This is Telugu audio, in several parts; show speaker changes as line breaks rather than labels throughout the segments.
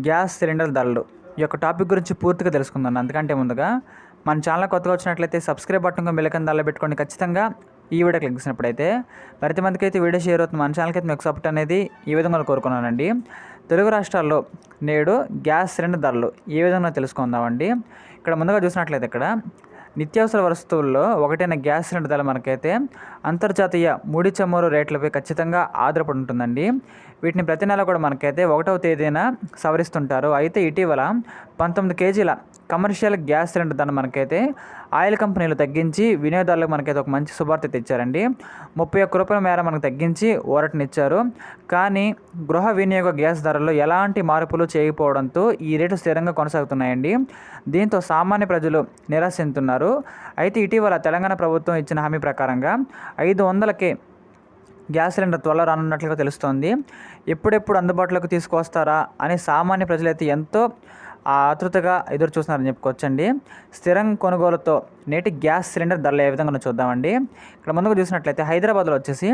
గ్యాస్ సిలిండర్ ధరలు ఈ యొక్క టాపిక్ గురించి పూర్తిగా తెలుసుకుందాం. అందుకంటే ముందుగా మన ఛానల్ కొత్తగా వచ్చినట్లయితే సబ్స్క్రైబ్ బటన్ బెల్ దానిలో పెట్టుకోండి. ఖచ్చితంగా ఈ వీడియో క్లిక్ చేసినప్పుడైతే ప్రతి మందికి అయితే వీడియో షేర్ అవుతుంది. మన ఛానల్కి అయితే మీకు సపోర్ట్ అనేది ఈ విధంగా కోరుకున్నానండి. తెలుగు రాష్ట్రాల్లో నేడు గ్యాస్ సిలిండర్ ధరలు ఏ విధంగా తెలుసుకుందామండి. ఇక్కడ ముందుగా చూసినట్లయితే ఇక్కడ నిత్యావసర వస్తువుల్లో ఒకటైన గ్యాస్ సిలిండర్ ధర మనకైతే అంతర్జాతీయ ముడి చమురు రేట్లపై ఖచ్చితంగా ఆధారపడి ఉంటుందండి. వీటిని ప్రతి నెల కూడా మనకైతే 1వ తేదీన సవరిస్తుంటారు. అయితే ఇటీవల 19 కేజీల కమర్షియల్ గ్యాస్ సిలిండర్ ధర మనకైతే ఆయిల్ కంపెనీలు తగ్గించి వినియోగదారులకు మనకైతే ఒక మంచి శుభార్త తెచ్చారండి. 31 రూపాయల మేర మనకు తగ్గించి ఊరటనిచ్చారు. కానీ గృహ వినియోగ గ్యాస్ ధరల్లో ఎలాంటి మార్పులు చేయకపోవడంతో ఈ రేటు స్థిరంగా కొనసాగుతున్నాయండి. దీంతో సామాన్య ప్రజలు నిరాశ చెందుతున్నారు. అయితే ఇటీవల తెలంగాణ ప్రభుత్వం ఇచ్చిన హామీ ప్రకారంగా 500కే గ్యాస్ సిలిండర్ త్వరలో రానున్నట్లుగా తెలుస్తోంది. ఎప్పుడెప్పుడు అందుబాటులోకి తీసుకువస్తారా అని సామాన్య ప్రజలైతే ఎంతో ఆతృతగా ఎదురు చూస్తున్నారని చెప్పుకోవచ్చండి. స్థిరం కొనుగోలుతో నేటి గ్యాస్ సిలిండర్ ధరలు ఏ విధంగా చూద్దామండి. ఇక్కడ ముందుకు చూసినట్లయితే హైదరాబాద్లో వచ్చేసి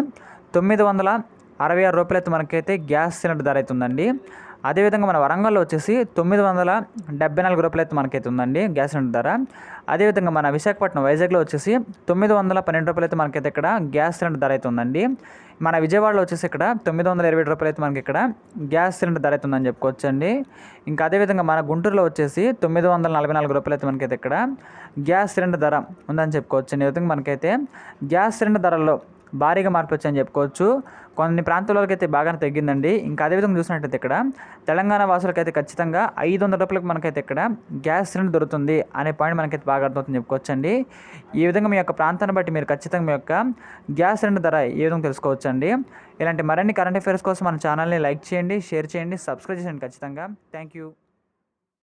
966 రూపాయలు అయితే మనకైతే గ్యాస్ సిలిండర్ ధర అవుతుందండి. అదేవిధంగా మన వరంగల్లో వచ్చేసి 974 రూపాయలు అయితే మనకైతే ఉందండి గ్యాస్ సిలిండర్ ధర. అదేవిధంగా మన విశాఖపట్నం వైజాగ్లో వచ్చేసి 912 రూపాయలు అయితే మనకైతే ఇక్కడ గ్యాస్ సిలిండర్ ధర అయితే ఉందండి. మన విజయవాడలో వచ్చేసి ఇక్కడ 927 రూపాయలు అయితే మనకి ఇక్కడ గ్యాస్ సిలిండర్ ధర అయితే ఉందని చెప్పుకోవచ్చండి. ఇంకా అదేవిధంగా మన గుంటూరులో వచ్చేసి 944 రూపాయలు అయితే మనకైతే ఇక్కడ గ్యాస్ సిలిండర్ ధర ఉందని చెప్పుకోవచ్చండి. ఈ విధంగా మనకైతే గ్యాస్ సిలిండర్ ధరల్లో భారీగా మార్పు వచ్చాయని చెప్పుకోవచ్చు. కొన్ని ప్రాంతాలకు అయితే బాగానే తగ్గిందండి. ఇంకా అదేవిధంగా చూసినట్లయితే ఇక్కడ తెలంగాణ వాసులకైతే ఖచ్చితంగా 500 రూపాయలకు మనకైతే ఇక్కడ గ్యాస్ సిలిండర్ దొరుకుతుంది అనే పాయింట్ మనకైతే బాగా అర్థమవుతుంది చెప్పుకోవచ్చండి. ఈ విధంగా మీ యొక్క ప్రాంతాన్ని బట్టి మీరు ఖచ్చితంగా మీ యొక్క గ్యాస్ సిలిండర్ ధర ఏ విధంగా తెలుసుకోవచ్చండి. ఇలాంటి మరిన్ని కరెంట్ అఫైర్స్ కోసం మన ఛానల్ని లైక్ చేయండి, షేర్ చేయండి, సబ్స్క్రైబ్ చేయండి ఖచ్చితంగా. Thank you.